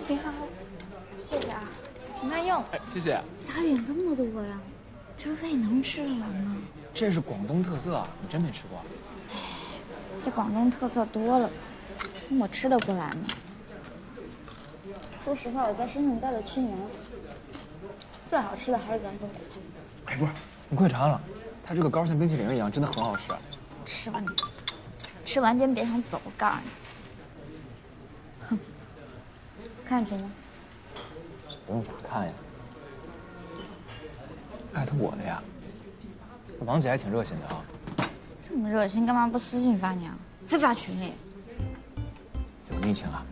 你好，谢谢啊，请慢用。哎，谢谢。咋点这么多呀？这胃能吃得完吗？这是广东特色，你真没吃过？哎，这广东特色多了，我吃得过来吗？说实话，我在深圳待了7年，最好吃的还是咱东北菜。哎，不是，你快尝了，它这个糕像冰淇淋一样，真的很好吃。吃吧你，吃完先别想走，我告诉你。哼，看去吗？不用傻看呀。艾特我的呀。王姐还挺热心的啊。这么热心，干嘛不私信发你啊？非发群里。有逆情啊？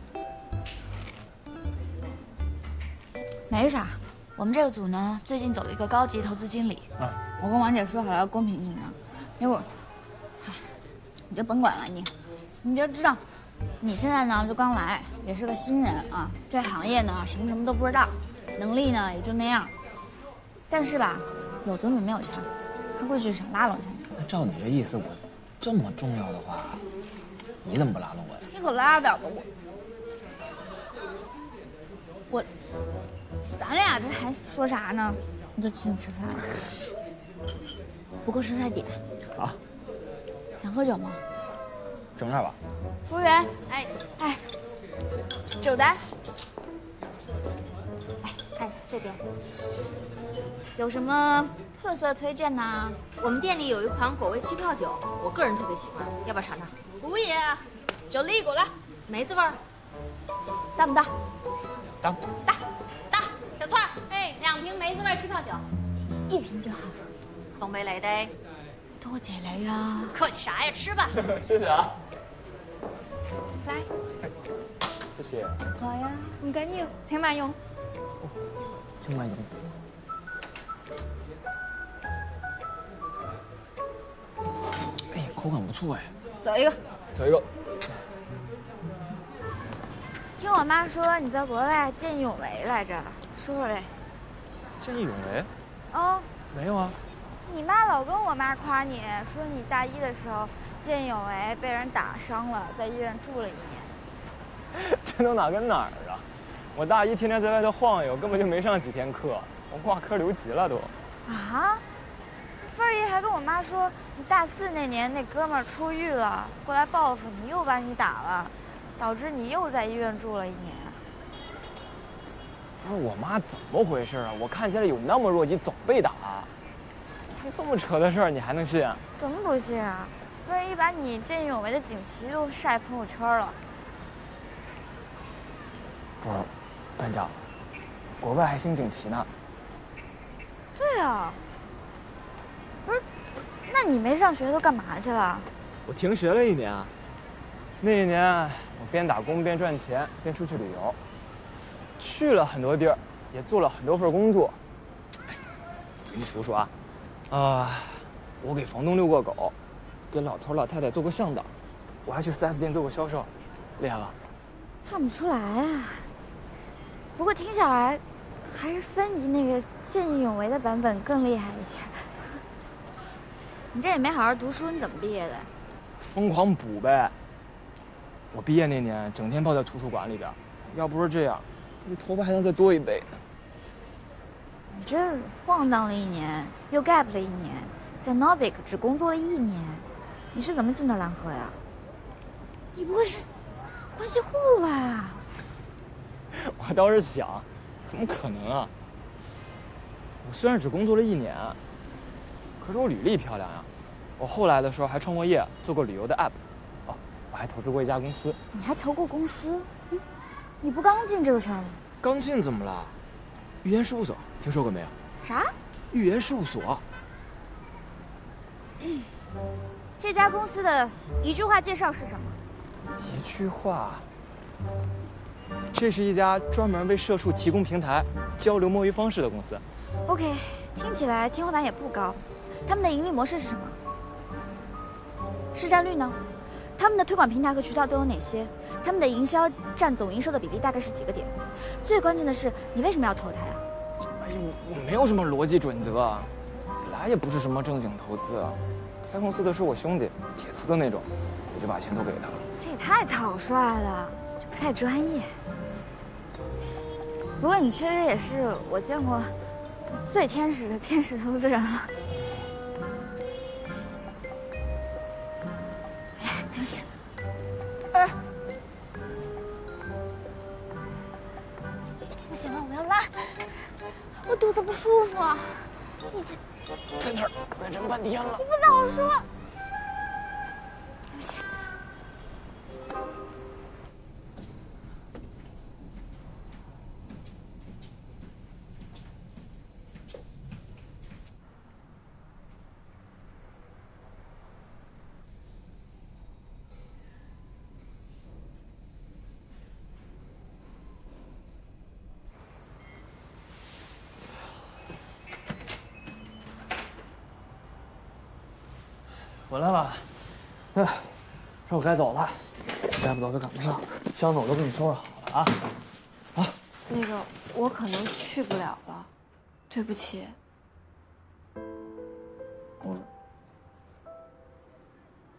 没啥，我们这个组呢，最近走了一个高级投资经理。啊。我跟王姐说好了要公平竞争，结果，嗨，你就甭管了你就知道，你现在呢就刚来，也是个新人啊，这行业呢什么都不知道，能力呢也就那样。但是吧，有嘴没有枪，他会去想拉拢一下你。那照你这意思，我这么重要的话，你怎么不拉拢我呀？你可拉倒吧我，咱俩这还说啥呢？我就请你吃饭。不过食材点。啊。想喝酒吗？整点吧。服务员，哎，酒单。哎，看一下这边，有什么特色推荐呢？我们店里有一款果味气泡酒，我个人特别喜欢，要不要尝尝？不也，酒力过来，梅子味儿，大不大？当。大。小翠儿，哎，2瓶梅子味气泡酒1瓶就好。送杯雷的。多谢你啊！客气啥呀，吃吧。谢谢啊。来，谢谢。好呀，唔緊要，請慢用。请慢用。哎，口感不错哎。走一个。走一个。听我妈说你在国外见义勇为来着，说说嘞。见义勇为？哦，没有啊。你妈老跟我妈夸你，说你大1的时候见义勇为，被人打伤了，在医院住了1年。这都哪跟哪儿啊！我大1天天在外头晃悠，根本就没上几天课，我挂科留级了都。啊？凤儿姨还跟我妈说，你大4那年那哥们儿出狱了，过来报复你，又把你打了，导致你又在医院住了1年。不是我妈怎么回事啊？我看起来有那么弱鸡，总被打。这么扯的事儿你还能信？怎么不信啊？凤儿姨把你见义勇为的锦旗都晒朋友圈了。不是，班长，国外还兴锦旗呢。对啊。不是，那你没上学都干嘛去了？我停学了1年啊。那1年我边打工边赚钱边出去旅游，去了很多地儿，也做了很多份工作。给你数数啊。我给房东遛过狗，给老头老太太做过向导，我还去4S店做过销售，厉害吧？看不出来啊。不过听下来，还是芬姨那个见义勇为的版本更厉害一些。你这也没好好读书，你怎么毕业的？疯狂补呗。我毕业那年整天泡在图书馆里边，要不是这样，这头发还能再多1倍呢。你这晃荡了1年，又 gap 了1年，在 Novik 只工作了1年，你是怎么进的蓝河呀？你不会是关系户吧？我倒是想，怎么可能啊？我虽然只工作了1年，可是我履历漂亮呀。我后来的时候还创过业，做过旅游的 app。哦，我还投资过一家公司。你还投过公司？你不刚进这个圈吗？刚进怎么了？语言事务所，听说过没有？啥？语言事务所。这家公司的一句话介绍是什么？一句话。这是一家专门为社畜提供平台、交流摸鱼方式的公司。OK， 听起来天花板也不高。他们的盈利模式是什么？市占率呢？他们的推广平台和渠道都有哪些？他们的营销占总营收的比例大概是几个点？最关键的是，你为什么要投他呀？哎呦，我没有什么逻辑准则啊，本来也不是什么正经投资啊。开公司的是我兄弟，铁磁的那种，我就把钱都给他了。这也太草率了，这不太专业。不过你确实也是我见过最天使的天使投资人了。哎，对不起。哎，不行了，我要拉，我肚子不舒服啊。你这在那儿待人半天了。你不早说。对不起。回来了，哎，这我该走了，再不走就赶不上。箱子我都给你收拾好了啊。啊，那个，我可能去不了了，对不起。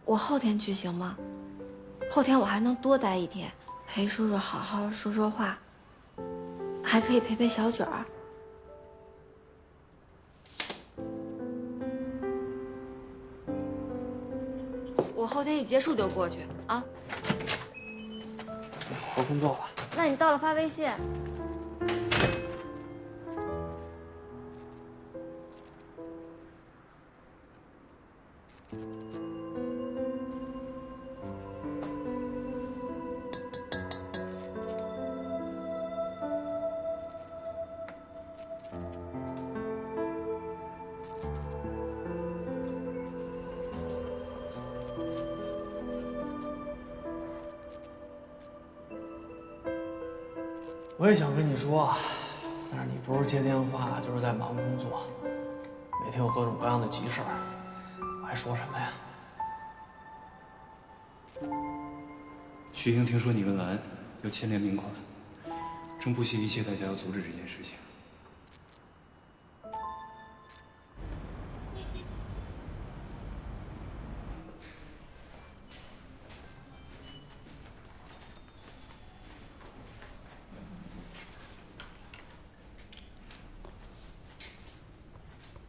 我后天去行吗？后天我还能多待一天，陪叔叔好好说说话，还可以陪陪小卷儿。我后天一结束就过去啊。回工作吧。那你到了发微信。我也想跟你说，但是你不是接电话就是在忙工作，每天有各种各样的急事儿，我还说什么呀？徐英听说你跟兰要牵连名款，正不惜一切代价要阻止这件事情。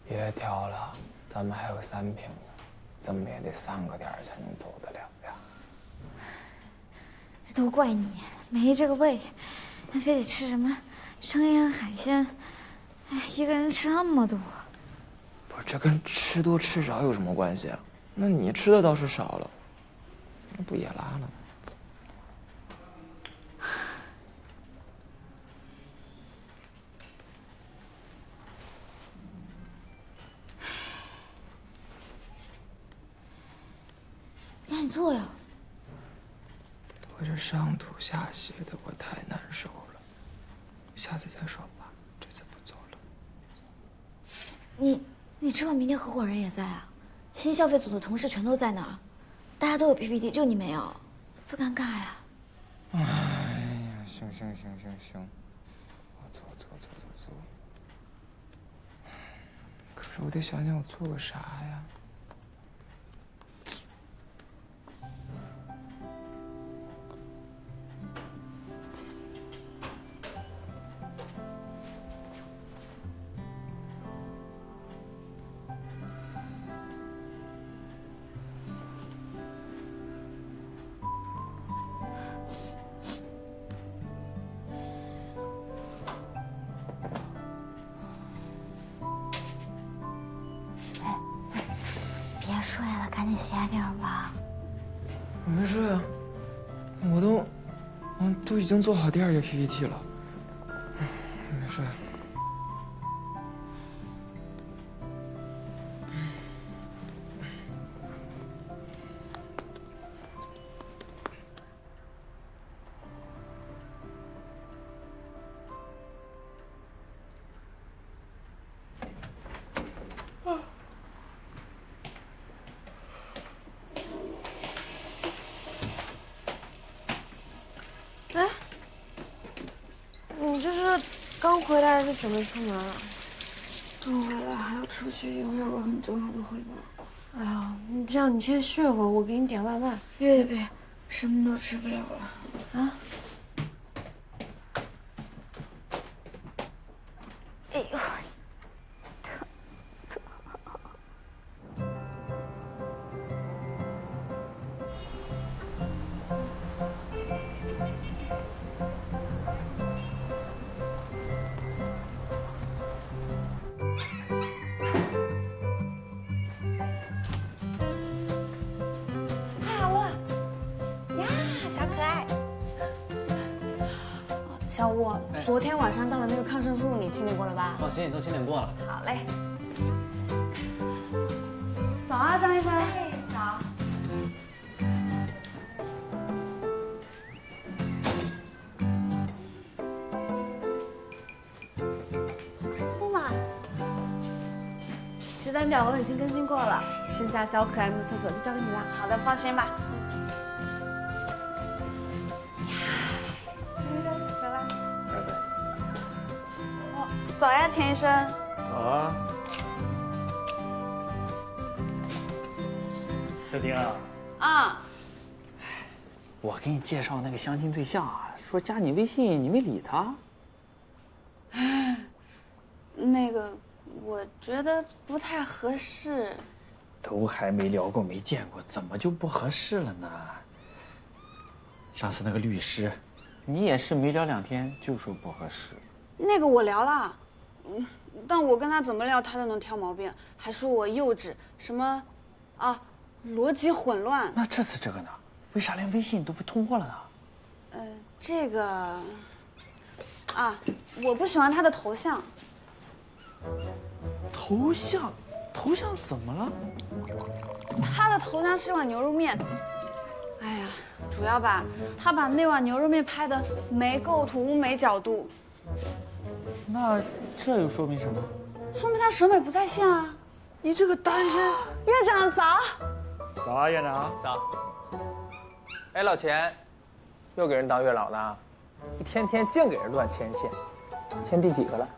别挑了，咱们还有3瓶呢，怎么也得3个点才能走得了呀。这都怪你没这个胃，还非得吃什么生腌海鲜，哎，一个人吃那么多。不是，这跟吃多吃少有什么关系啊？那你吃的倒是少了，那不也拉了吗？那你坐呀。我这上吐下泻的，我太难受了。下次再说吧，这次不走了。你知道明天合伙人也在啊，新消费组的同事全都在那儿，大家都有 PPT，就你没有，不尴尬呀？哎呀，行，我做。可是我得想想我做个啥呀？别睡了，赶紧写点吧。我没睡啊，我都已经做好第2页 PPT 了，没睡。就是刚回来就准备出门了。等回来还要出去，有2个很重要的汇报。哎呀，你这样你先睡会儿，我给你点外卖。别，什么都吃不了了。啊？哎呦！ 小吴，昨天晚上到的那个抗生素你清理过了吧？放心，都清点过了。好嘞。早啊，张医生。早。木马，值班表我已经更新过了，剩下小可爱们的厕所就交给你了。好的，放心吧。 早呀，钱医生。早啊。小丁啊，啊，我给你介绍那个相亲对象啊，说加你微信，你没理他。那个，我觉得不太合适。都还没聊过，没见过，怎么就不合适了呢？上次那个律师，你也是没聊2天就说不合适。那个我聊了，但我跟他怎么聊，他都能挑毛病，还说我幼稚，什么，啊，逻辑混乱。那这次这个呢？为啥连微信都不通过了呢？这个，啊，我不喜欢他的头像。头像？头像怎么了？他的头像是碗牛肉面。哎呀，主要吧，他把那碗牛肉面拍的没构图、没角度。那这又说明什么？说明他审美不在线啊！你这个单身，院长早。早啊，院长。早。哎，老钱，又给人当月老呢？一天天净给人乱牵线，牵第几个了？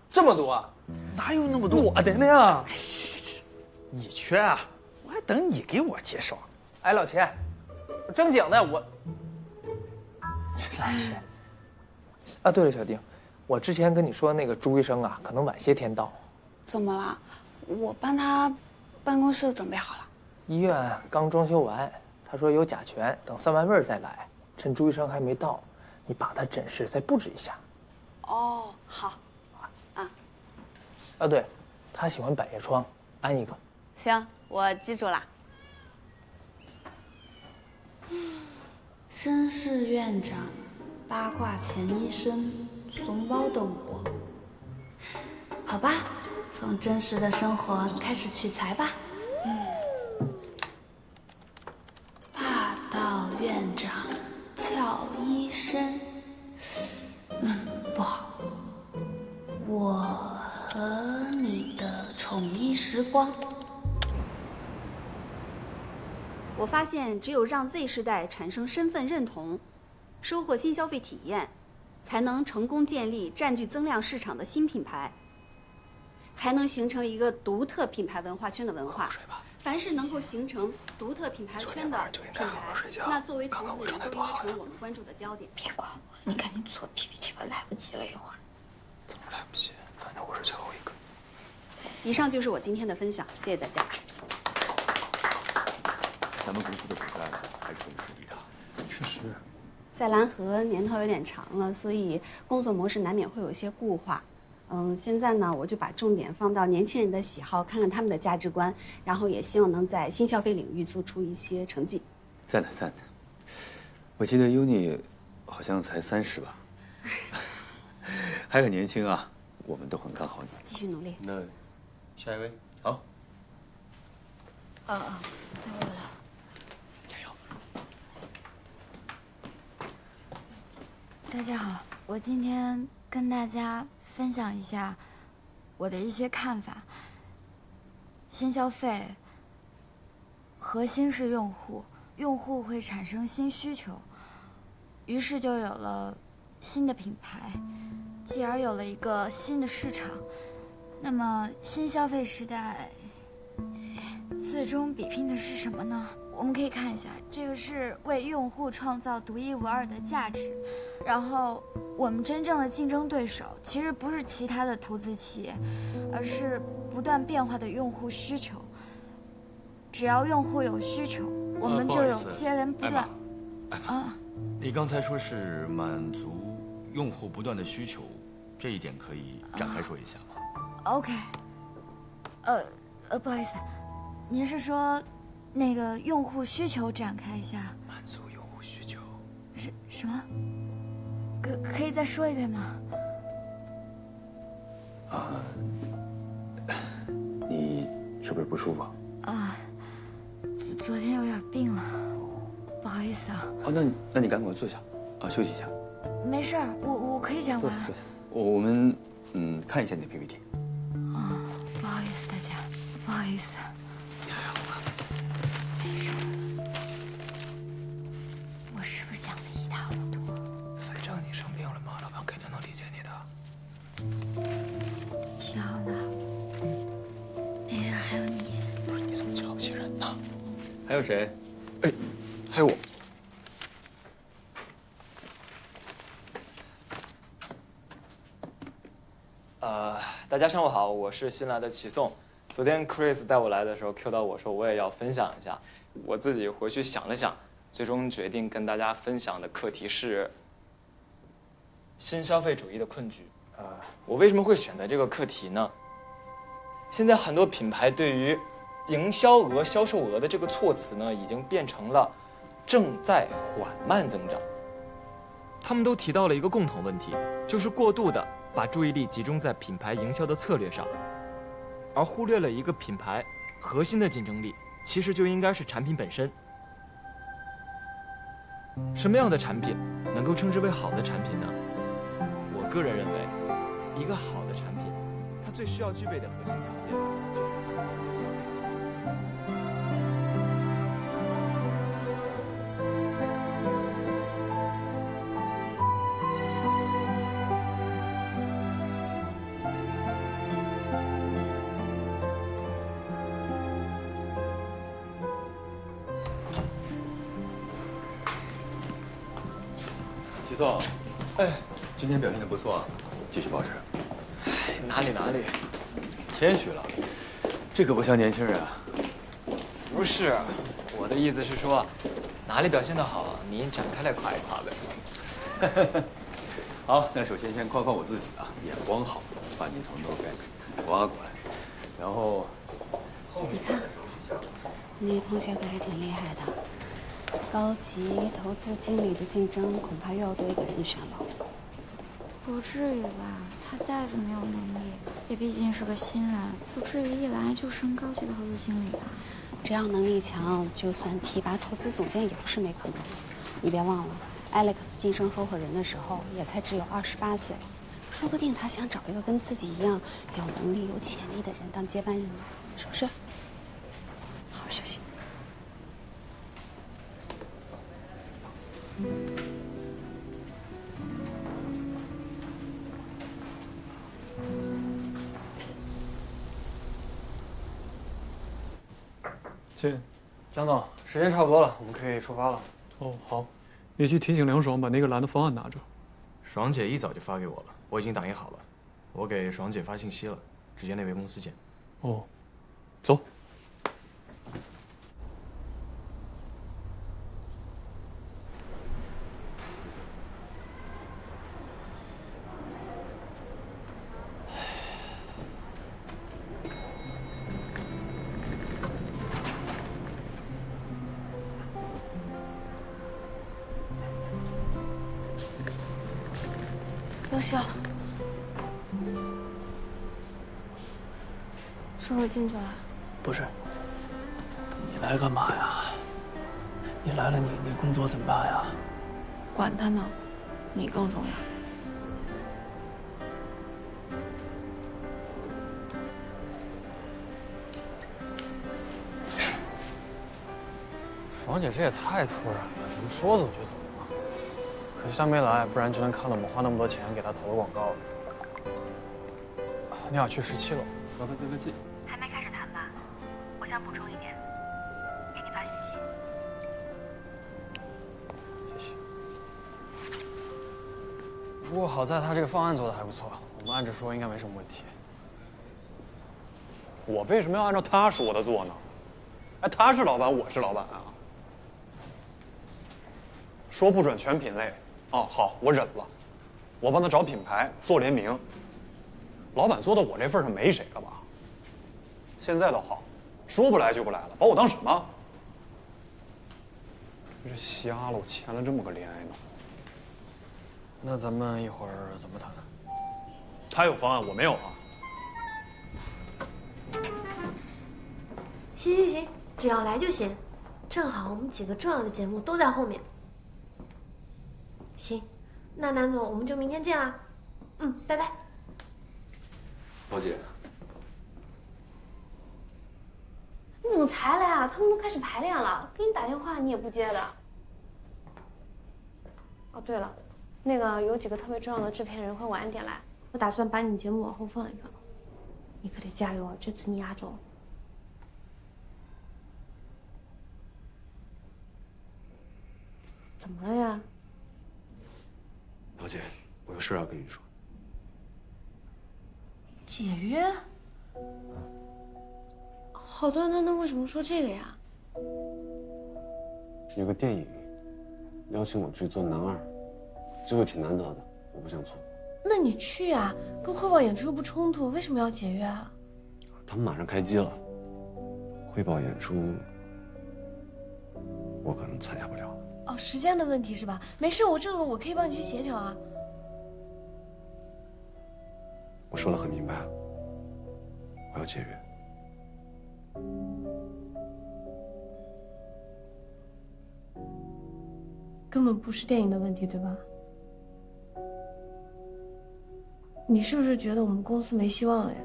这么多啊？哪有那么多？我的呢？哎，你缺啊！我还等你给我介绍。哎，老钱，正经的我。老钱。啊，对了，小丁，我之前跟你说那个朱医生啊，可能晚些天到。怎么了？我帮他办公室准备好了。医院刚装修完，他说有甲醛，等散完味儿再来。趁朱医生还没到，你把他诊室再布置一下。哦，好。啊，对，他喜欢百叶窗，安一个。行，我记住了。绅士院长，八卦钱医生，怂包的我。好吧，从真实的生活开始取材吧。霸道院长，俏医生。不好。我和你的宠医时光。我发现，只有让 Z 世代产生身份认同，收获新消费体验，才能成功建立占据增量市场的新品牌，才能形成一个独特品牌文化圈的文化。凡是能够形成独特品牌圈的品牌，那作为投资人都应该成为我们关注的焦点。别管我，你赶紧做 PPT 吧，来不及了，一会儿。怎么来不及？反正我是最后一个。以上就是我今天的分享，谢谢大家。咱们公司的骨干还是很实力的。确实。在蓝河年头有点长了，所以工作模式难免会有一些固化。现在呢，我就把重点放到年轻人的喜好，看看他们的价值观，然后也希望能在新消费领域做出一些成绩。赞的赞的。我记得 Uni 好像才30吧，还很年轻啊，我们都很看好你。继续努力。那下一位，好。到位了。加油！大家好，我今天跟大家分享一下我的一些看法。新消费核心是用户，用户会产生新需求，于是就有了新的品牌，继而有了一个新的市场。那么新消费时代，最终比拼的是什么呢？我们可以看一下，这个是为用户创造独一无二的价值。然后我们真正的竞争对手其实不是其他的投资企业，而是不断变化的用户需求。只要用户有需求，我们就有接连不断。啊，你刚才说是满足用户不断的需求，这一点可以展开说一下吗 ？OK。不好意思，您是说那个用户需求展开一下？满足用户需求。什么？可以再说一遍吗？你是不是不舒服？昨天有点病了，不好意思啊。那你赶快坐下，休息一下。没事儿，我可以讲完。我们看一下你的 PPT。不好意思，大家，不好意思。你还好吧？没事。我是不是讲的一塌糊涂？反正你生病了嘛，老板肯定能理解你的。小了，没事，还有你。不是你怎么瞧不起人呢？还有谁？哎，还有我。大家上午好，我是新来的齐颂。昨天 Chris 带我来的时候 Q 到我说我也要分享一下，我自己回去想了想，最终决定跟大家分享的课题是新消费主义的困局。我为什么会选择这个课题呢？现在很多品牌对于营销额、销售额的这个措辞呢，已经变成了正在缓慢增长。他们都提到了一个共同问题，就是过度的把注意力集中在品牌营销的策略上，而忽略了一个品牌核心的竞争力，其实就应该是产品本身。什么样的产品能够称之为好的产品呢？我个人认为，一个好的产品，它最需要具备的核心条件就是它能够为消费者带来新的。齐颂，今天表现得不错，继续保持。哪里，谦虚了，这可不像年轻人啊。不是，我的意思是说，哪里表现得好，您展开来夸一夸呗。好，那首先先夸夸我自己啊，眼光好，把你从 NoBank 挖过来，然后后面再手续一下。你那同学可是挺厉害的，高级投资经理的竞争恐怕又要多一个人选了。不至于吧？他再怎么有能力，也毕竟是个新人，不至于一来就升高级投资经理吧？只要能力强，就算提拔投资总监也不是没可能。你别忘了 ，Alex 晋升合伙人的时候也才只有28岁，说不定他想找一个跟自己一样有能力、有潜力的人当接班人呢，是不是？好好休息。亲，张总，时间差不多了，我们可以出发了。哦，好，你去提醒梁爽把那个蓝的方案拿着。爽姐一早就发给我了，我已经打印好了，我给爽姐发信息了，直接内围公司见。哦，走。刘晓，叔叔进去了。不是，你来干嘛呀？你来了，你工作怎么办呀？管他呢，你更重要。爽姐，这也太突然了，怎么说走就走啊？可惜他没来，不然就能看到我们花那么多钱给他投了广告了。你好，去17楼。麻烦对个记。还没开始谈吧？我想补充一点，给你发信息。谢谢。不过好在他这个方案做的还不错，我们按着说应该没什么问题。我为什么要按照他说的做呢？哎，他是老板，我是老板啊。说不准全品类，哦，好，我忍了。我帮他找品牌做联名。老板做到我这份上没谁了吧？现在倒好，说不来就不来了，把我当什么？真是瞎了！我签了这么个恋爱脑。那咱们一会儿怎么谈？他有方案，我没有啊。行，只要来就行。正好我们几个重要的节目都在后面。行，那南总，我们就明天见啦。拜拜。宝姐，你怎么才来啊？他们都开始排练了，给你打电话你也不接的。哦，对了，那个有几个特别重要的制片人会晚一点来，我打算把你节目往后放一放。你可得加油啊，这次你压轴。怎么了呀？宝姐，我有事要跟你说。解约？好的，那为什么说这个呀？有个电影邀请我去做男二，机会挺难得的，我不想错。那你去啊，跟汇报演出又不冲突，为什么要解约啊？他们马上开机了，汇报演出我可能参加不了了。哦，时间的问题是吧？没事，我可以帮你去协调啊。我说得很明白了，我要解约。根本不是电影的问题，对吧？你是不是觉得我们公司没希望了呀？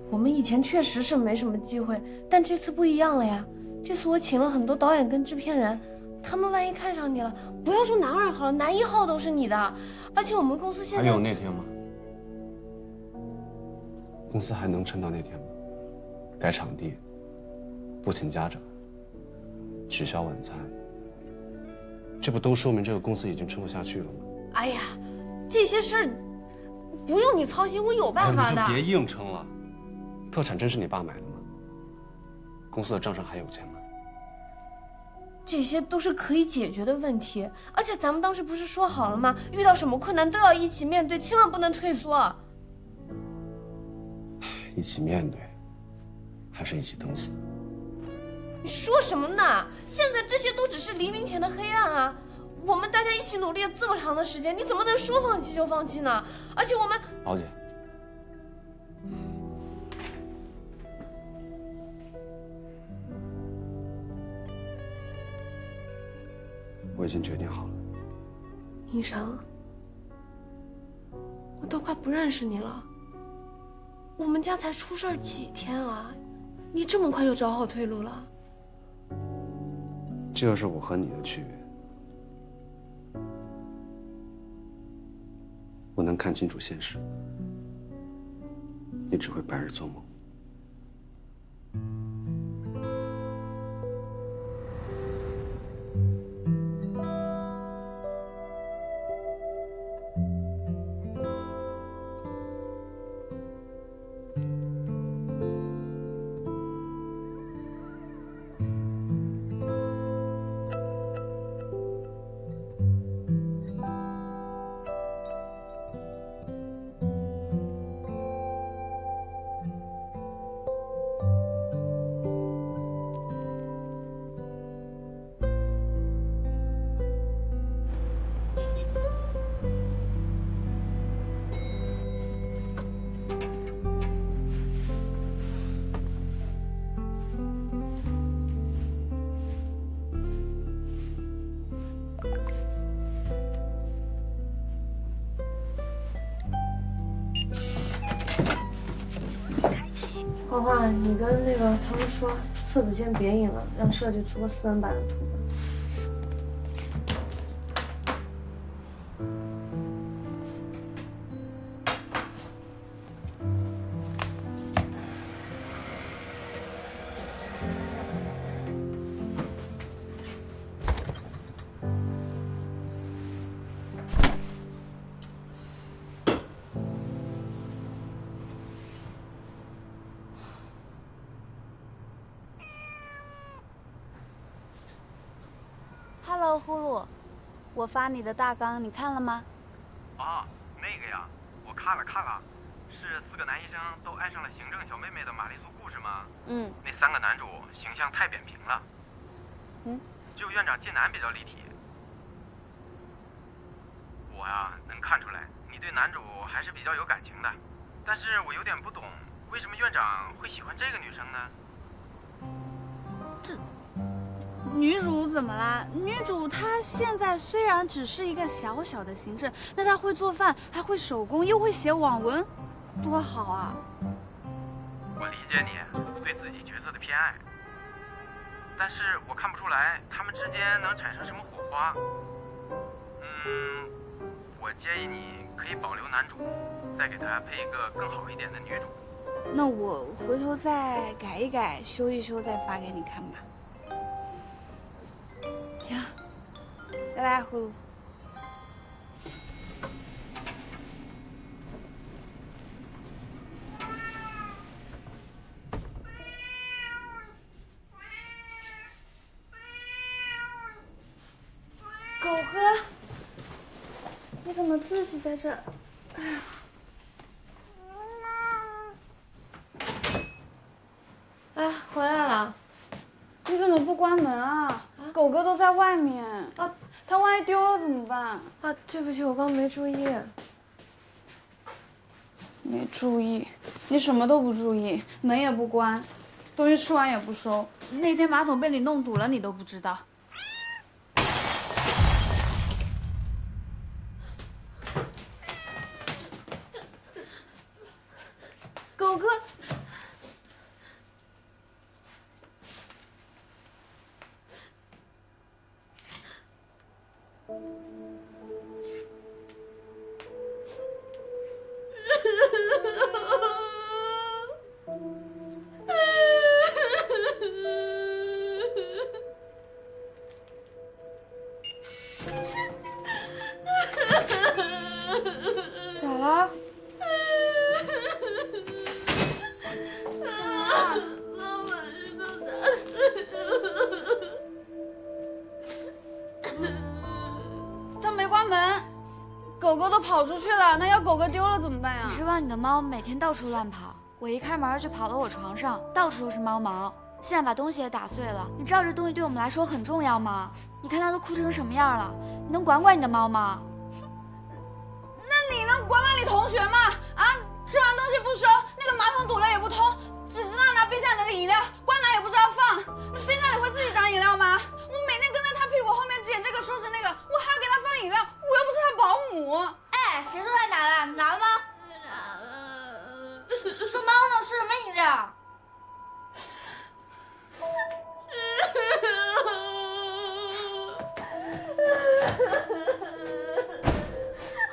我们以前确实是没什么机会，但这次不一样了呀。这次我请了很多导演跟制片人，他们万一看上你了，不要说男二好了，男1号都是你的。而且我们公司现在还有那天吗？公司还能撑到那天吗？改场地，不请家长，取消晚餐，这不都说明这个公司已经撑不下去了吗？哎呀，这些事儿不用你操心，我有办法的。你就别硬撑了。特产真是你爸买的吗？公司的账上还有钱吗？这些都是可以解决的问题，而且咱们当时不是说好了吗？遇到什么困难都要一起面对，千万不能退缩。一起面对，还是一起等死？你说什么呢？现在这些都只是黎明前的黑暗啊！我们大家一起努力了这么长的时间，你怎么能说放弃就放弃呢？而且我们……宝姐，我已经决定好了。医生，我都快不认识你了。我们家才出事儿几天啊，你这么快就找好退路了？这就是我和你的区别。我能看清楚现实，你只会白日做梦。花花，你跟那个他们说，册子先别印了，让设计出个4人版的图 Hello， 呼噜，我发你的大纲，你看了吗？啊，那个呀，我看了，是4个男医生都爱上了行政小妹妹的玛丽苏故事吗？嗯。那3个男主形象太扁平了。嗯。只有院长晋南比较立体。我呀，能看出来你对男主还是比较有感情的，但是我有点不懂，为什么院长会喜欢这个女生呢？女主怎么啦？女主她现在虽然只是一个小小的行政，但她会做饭，还会手工，又会写网文，多好啊！我理解你对自己角色的偏爱，但是我看不出来他们之间能产生什么火花。我建议你可以保留男主，再给他配一个更好一点的女主。那我回头再改一改，修一修，再发给你看吧。行，拜拜，呼噜。狗哥，你怎么自己在这？哎呀！哎，回来了。你怎么不关门啊？狗哥都在外面啊，他万一丢了怎么办？啊，对不起，我刚没注意。没注意？你什么都不注意，门也不关，东西吃完也不收。那天马桶被你弄堵了，你都不知道。狗哥。咋了？妈把这都砸碎了。他没关门，狗狗都跑出去了，那要狗狗丢了怎么办呀？你知道你的猫每天到处乱跑，我一开门就跑到我床上，到处都是猫毛。现在把东西也打碎了，你知道这东西对我们来说很重要吗？你看它都哭成什么样了，你能管管你的猫吗？那你能管管你同学吗？啊，吃完东西不收，那个马桶堵了也不通，只知道拿冰箱里的饮料，关哪也不知道放。冰箱里会自己长饮料吗？我每天跟在他屁股后面捡这个收拾那个，我还要给他放饮料，我又不是他保姆。哎，谁说他拿了？你拿了吗？拿了。说猫呢？说什么饮料？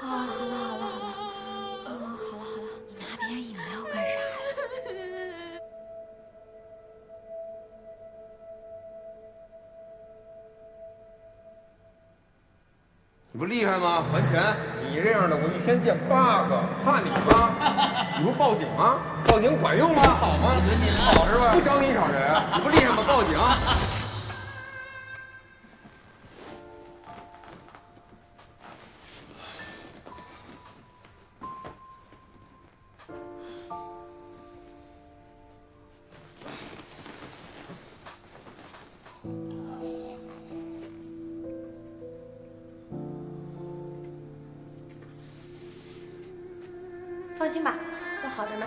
啊，好了，好了，你拿别人饮料干啥呀？你不厉害吗？还钱！你这样的我一天见8个，怕你吗？你不报警吗？报警管用吗？好吗？好是吧？不招你少人，你不厉害吗？报警！放心吧，都好着呢。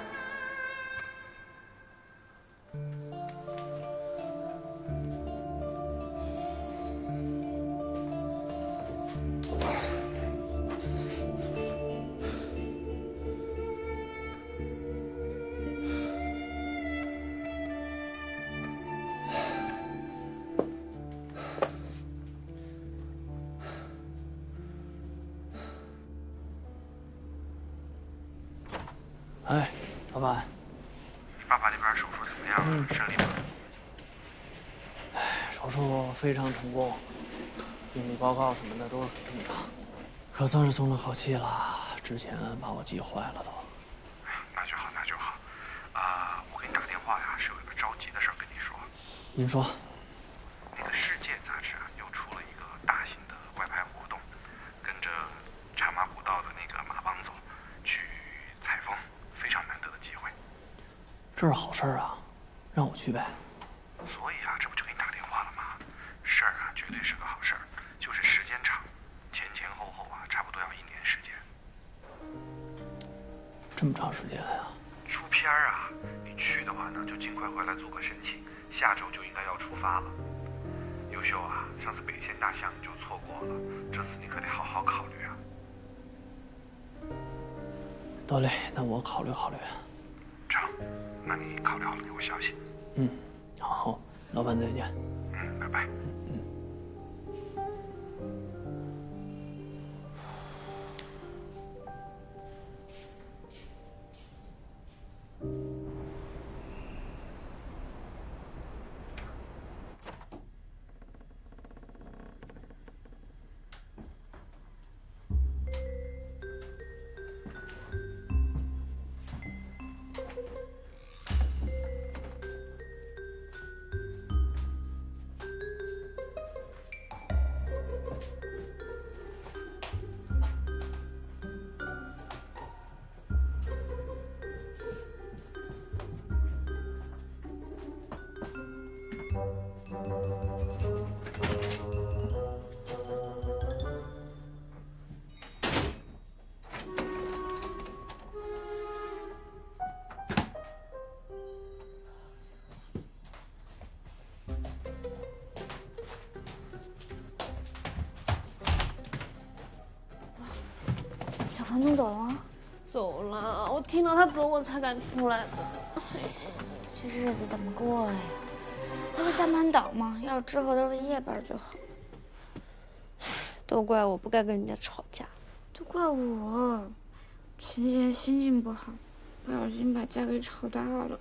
哎，老板，你爸爸那边手术怎么样？顺利吗？手术非常成功，病理报告什么的都是很正常，可算是松了口气了。之前把我急坏了都。那就好，那就好。我给你打电话呀，是有一个着急的事儿跟你说。您说。那个《世界》杂志啊，又出了一个大型的外拍活动，跟着茶马古道的那个马帮走，去采风，非常难得的机会。这是好事儿啊，让我去呗。所以啊，这不就给你打电话了吗？事儿啊，绝对是个好事儿，就是时间长，前后啊，差不多要1年时间。这么长时间呀？出片儿啊，你去的话呢，就尽快回来做个申请，下周就应该要出发了。优秀啊，上次北线大项你就错过了，这次你可得好好考虑啊。得嘞，那我考虑考虑。成，那你考虑好了给我消息。嗯，好，老板再见。拜拜。小房东走了吗？走了，我听到他走我才敢出来的。这日子怎么过呀？他不3班倒吗？要是之后都是夜班就好。都怪我不该跟人家吵架，都怪我，前几天心情不好，不小心把架给吵大了。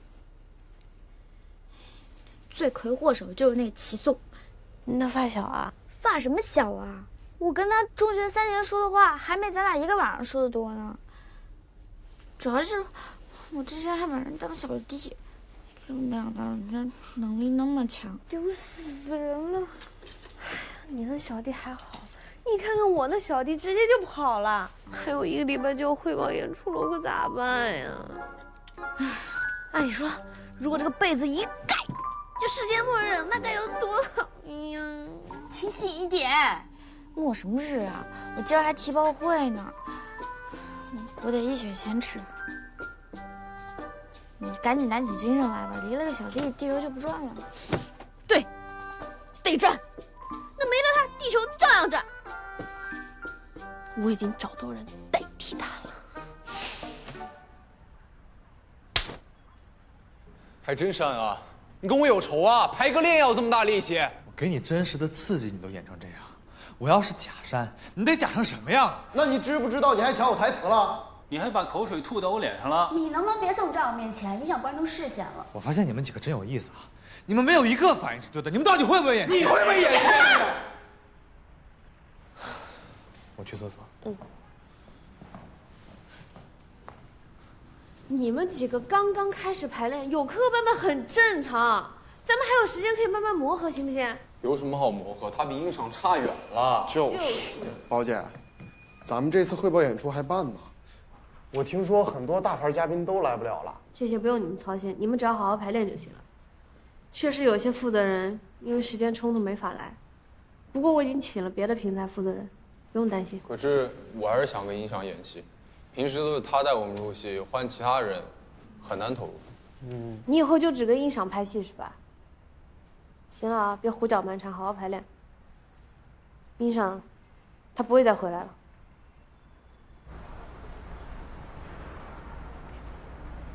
罪魁祸首就是那个齐颂，那发小啊？发什么小啊？我跟他中学3年说的话，还没咱俩一个晚上说的多呢。主要是我之前还把人当小弟，就没想到人家能力那么强，丢死人了！你那小弟还好，你看看我那小弟直接就跑了，还有1个礼拜就要汇报演出了，我可咋办呀？哎，你说，如果这个被子一盖，就世界末日，那该有多好呀！清醒一点。末什么日啊！我今儿还提报会呢，我得一雪前耻。你赶紧打起精神来吧，离了个小弟，地球就不转了。对，得转。那没了他，地球照样转。我已经找到人代替他了。还真删啊！你跟我有仇啊？排个练要这么大力气？我给你真实的刺激，你都演成这样。我要是假删，你得假成什么样？那你知不知道你还抢我台词了？你还把口水吐到我脸上了！你能不能别总在我面前影响观众视线了？我发现你们几个真有意思啊！你们没有一个反应是对的，你们到底会不会演戏？你会不会演戏？我去厕所。嗯。你们几个刚刚开始排练，有磕磕绊绊很正常，咱们还有时间可以慢慢磨合，行不行？有什么好磨合？他比音响差远了。就是，宝姐，咱们这次汇报演出还办吗？我听说很多大牌嘉宾都来不了了。这些不用你们操心，你们只要好好排练就行了。确实有些负责人因为时间冲突没法来，不过我已经请了别的平台负责人，不用担心。可是我还是想跟音响演戏，平时都是他带我们入戏，换其他人很难投入。你以后就只跟音响拍戏是吧？行了啊，别胡搅蛮缠，好好排练。音响，他不会再回来了。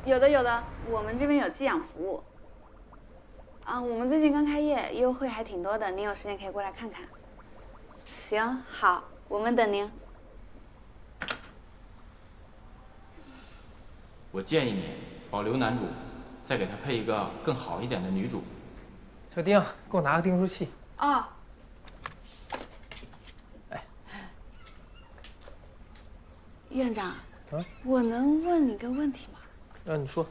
有的有的，我们这边有寄养服务。啊，我们最近刚开业，优惠还挺多的，您有时间可以过来看看。行，好，我们等您。我建议你保留男主，再给他配一个更好一点的女主。小丁，给我拿个订书器。啊。哎，院长，我能问你个问题吗？让你说。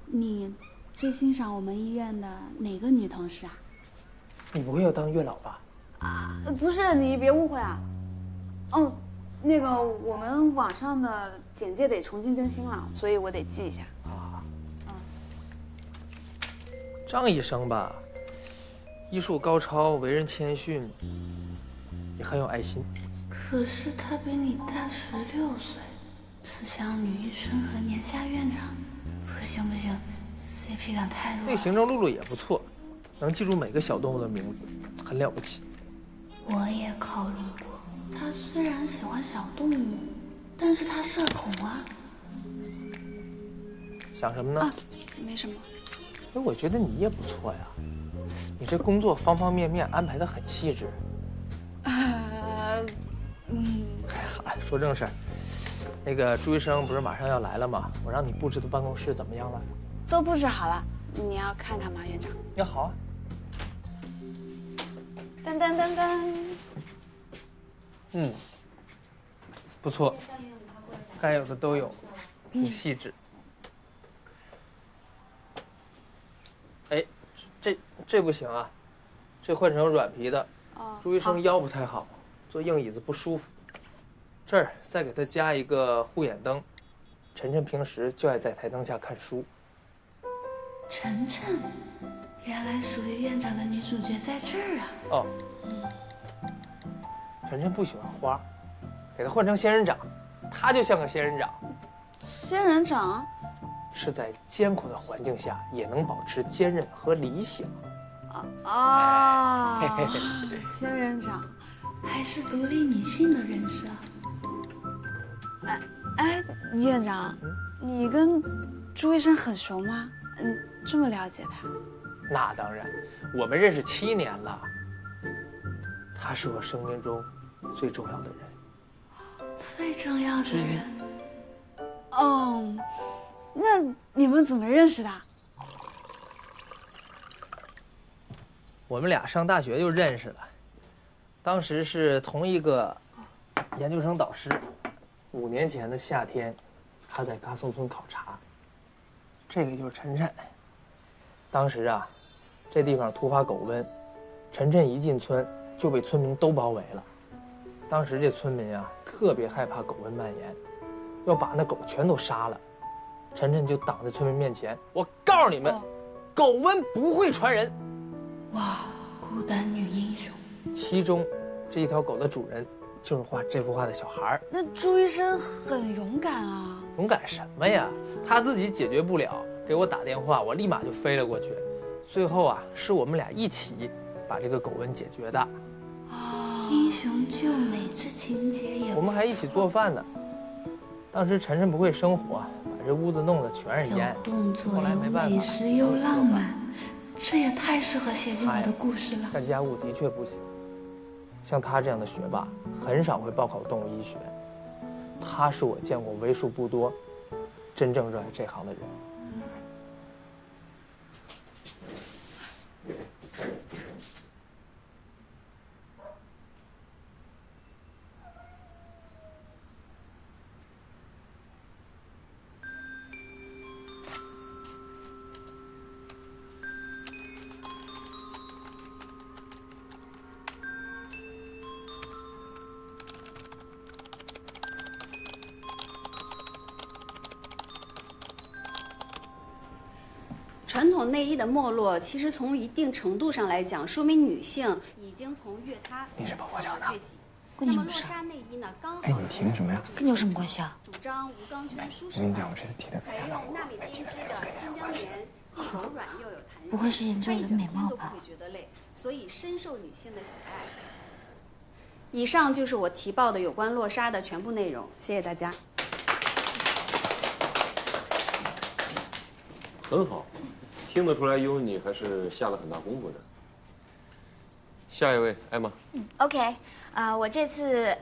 你最欣赏我们医院的哪个女同事啊？你不会要当月老吧？不是，你别误会啊。哦，那个我们网上的简介得重新更新了，所以我得记一下。啊。张医生吧，医术高超，为人谦逊，也很有爱心。可是他比你大16岁，慈祥女医生和年下院长，不行不行 ，CP 感太弱了。那个行政露露也不错，能记住每个小动物的名字，很了不起。我也考虑过，他虽然喜欢小动物，但是他社恐啊。想什么呢？啊，没什么。哎，我觉得你也不错呀，你这工作方方面面安排的很细致。好，说正事儿。那个朱医生不是马上要来了吗？我让你布置的办公室怎么样了？都布置好了，你要看看吗，院长？要好啊。噔噔噔噔。嗯，不错，该有的都有，挺细致。哎，这不行啊，这换成软皮的。朱医生腰不太好，坐硬椅子不舒服。这儿再给他加一个护眼灯，晨晨平时就爱在台灯下看书。晨晨，原来属于院长的女主角在这儿啊。哦。晨晨不喜欢花，给他换成仙人掌，他就像个仙人掌。仙人掌是在艰苦的环境下也能保持坚韧和理想。仙人掌还是独立女性的人设啊。哎，院长，你跟朱医生很熟吗？这么了解他？那当然，我们认识7年了。他是我生命中最重要的人，最重要的人。哦，那你们怎么认识的？我们俩上大学就认识了，当时是同一个研究生导师。5年前的夏天，他在嘎松村考察。这个就是晨晨。当时啊，这地方突发狗瘟，晨晨一进村就被村民都包围了。当时这村民啊，特别害怕狗瘟蔓延，要把那狗全都杀了。晨晨就挡在村民面前，我告诉你们，狗瘟不会传人。哇，孤单女英雄。其中，这一条狗的主人就是画这幅画的小孩。那朱医生很勇敢啊！勇敢什么呀？他自己解决不了，给我打电话，我立马就飞了过去。最后啊，是我们俩一起把这个狗瘟解决的。英雄救美这情节也……我们还一起做饭呢。当时晨晨不会生火，把这屋子弄得全是烟。动作后来没办法，美食又浪漫，这也太适合写进我的故事了。干家务的确不行。像他这样的学霸，很少会报考动物医学。他是我见过为数不多真正热爱这行的人。传统内衣的没落，其实从一定程度上来讲，说明女性已经从越他你是跑过桥的？那么洛纱内衣呢，刚好。哎，你提那什么呀？跟你有什么关系啊？主张无钢圈舒适。我跟你讲，我这次提的采用纳米编织的新疆棉，既柔软又有弹性，不会是研究人美貌吧？都不会觉得累，所以深受女性的喜爱。以上就是我提报的有关洛纱的全部内容，谢谢大家。很好，听得出来优你还是下了很大功夫的。下一位，艾玛。OK，我这次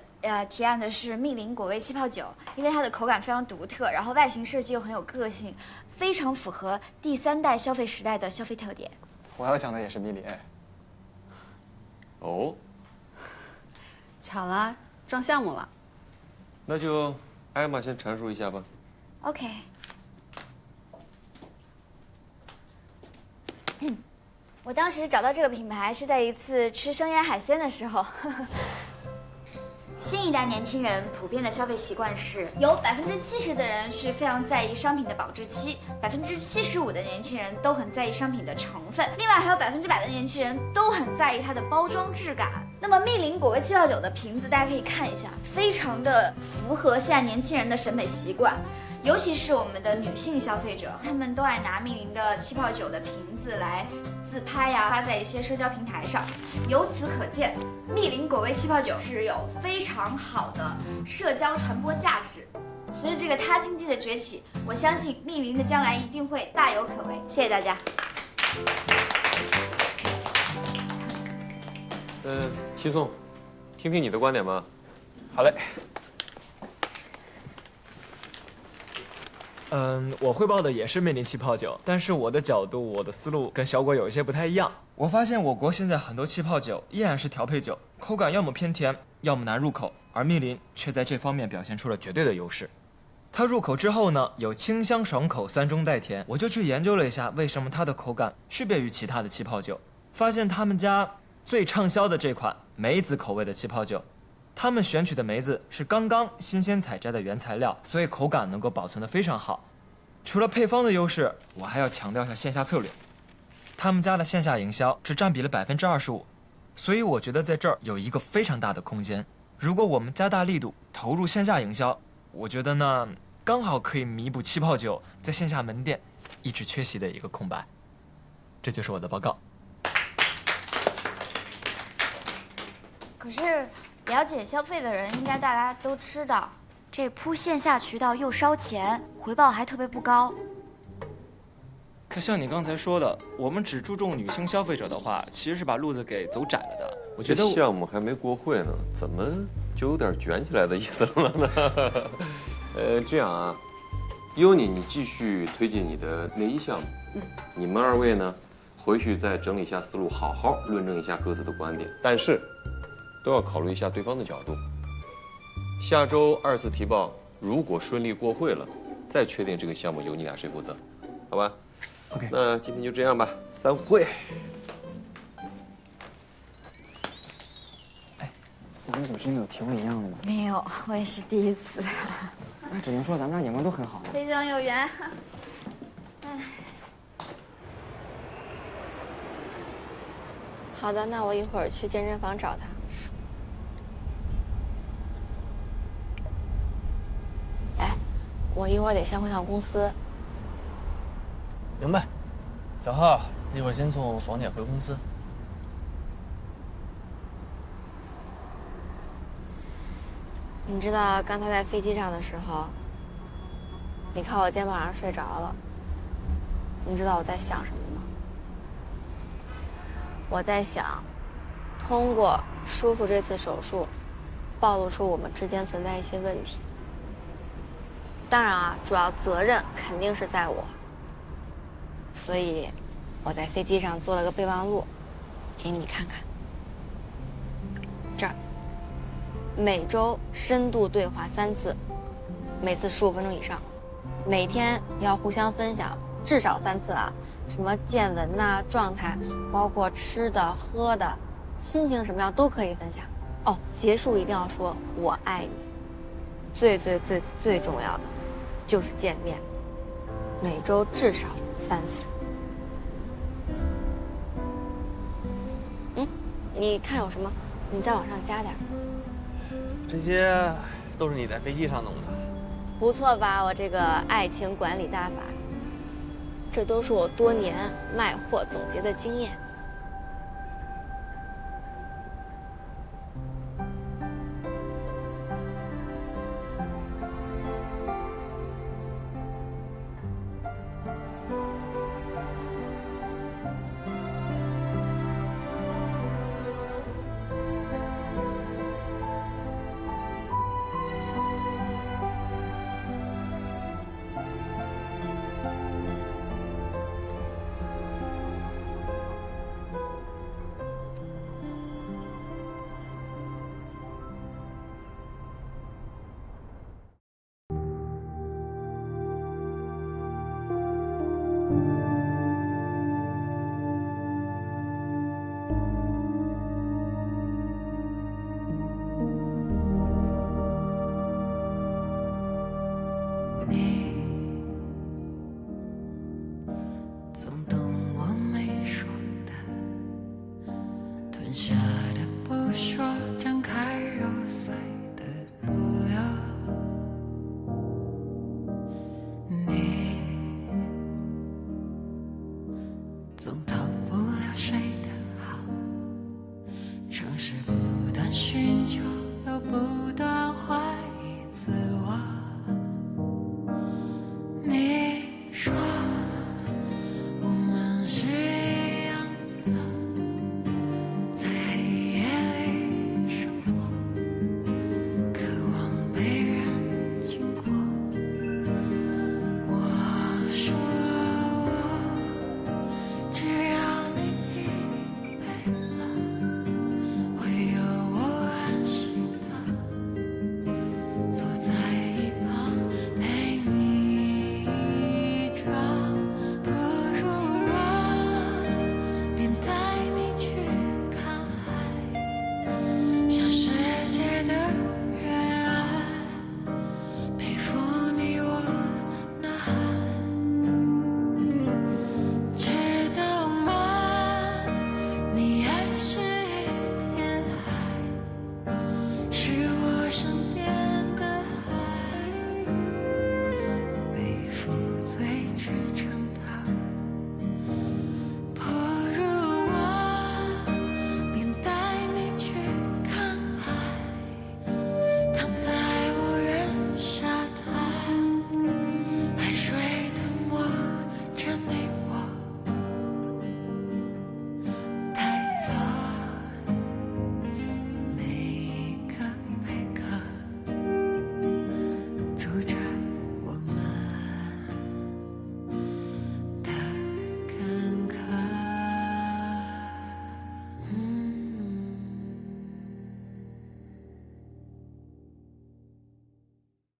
提案的是蜜林果味气泡酒，因为它的口感非常独特，然后外形设计又很有个性，非常符合第3代消费时代的消费特点。我要讲的也是蜜林。哦，巧了，撞项目了。那就艾玛先阐述一下吧。OK。我当时找到这个品牌是在一次吃生腌海鲜的时候。新一代年轻人普遍的消费习惯是，有70%的人是非常在意商品的保质期，75%的年轻人都很在意商品的成分，另外还有100%的年轻人都很在意它的包装质感。那么蜜林果味气泡酒的瓶子大家可以看一下，非常的符合现在年轻人的审美习惯。尤其是我们的女性消费者，她们都爱拿蜜林的气泡酒的瓶子来自拍呀，发在一些社交平台上。由此可见，蜜林果味气泡酒是有非常好的社交传播价值。随着这个他经济的崛起，我相信蜜林的将来一定会大有可为。谢谢大家。齐总，听听你的观点吧。好嘞。我汇报的也是蜜林气泡酒，但是我的角度、我的思路跟小果有一些不太一样。我发现我国现在很多气泡酒依然是调配酒，口感要么偏甜，要么难入口，而蜜林却在这方面表现出了绝对的优势。它入口之后呢，有清香爽口，酸中带甜。我就去研究了一下，为什么它的口感区别于其他的气泡酒，发现他们家最畅销的这款梅子口味的气泡酒，他们选取的梅子是刚刚新鲜采摘的原材料，所以口感能够保存得非常好。除了配方的优势，我还要强调一下线下策略。他们家的线下营销只占比了25%，所以我觉得在这儿有一个非常大的空间。如果我们加大力度投入线下营销，我觉得呢，刚好可以弥补气泡酒在线下门店一直缺席的一个空白。这就是我的报告。可是了解消费的人应该大家都知道，这铺线下渠道又烧钱，回报还特别不高。可像你刚才说的，我们只注重女性消费者的话，其实是把路子给走窄了的。我觉得这项目还没过会呢，怎么就有点卷起来的意思了呢？这样啊，优妮，你继续推进你的内衣项目。你们2位呢，回去再整理一下思路，好好论证一下各自的观点，但是都要考虑一下对方的角度。下周2次提报，如果顺利过会了，再确定这个项目由你俩谁负责，好吧 ？OK， 那今天就这样吧，散会。咱们组之前有提过一样的吗？没有，我也是第一次。那只能说咱们俩眼光都很好。非常有缘。哎。好的，那我一会儿去健身房找他。哎，我一会儿得先回趟公司。明白。小浩，一会儿先送爽姐回公司。你知道刚才在飞机上的时候，你靠我肩膀上睡着了。你知道我在想什么吗？我在想，通过叔父这次手术，暴露出我们之间存在一些问题。当然啊，主要责任肯定是在我。所以，我在飞机上做了个备忘录，给你看看。这儿。每周深度对话3次，每次15分钟以上，每天要互相分享至少3次啊，什么见闻呐、状态，包括吃的、喝的，心情什么样都可以分享。哦，结束一定要说我爱你。最重要的就是见面，每周至少3次。你看有什么？你再往上加点。这些都是你在飞机上弄的，不错吧？我这个爱情管理大法，这都是我多年卖货总结的经验。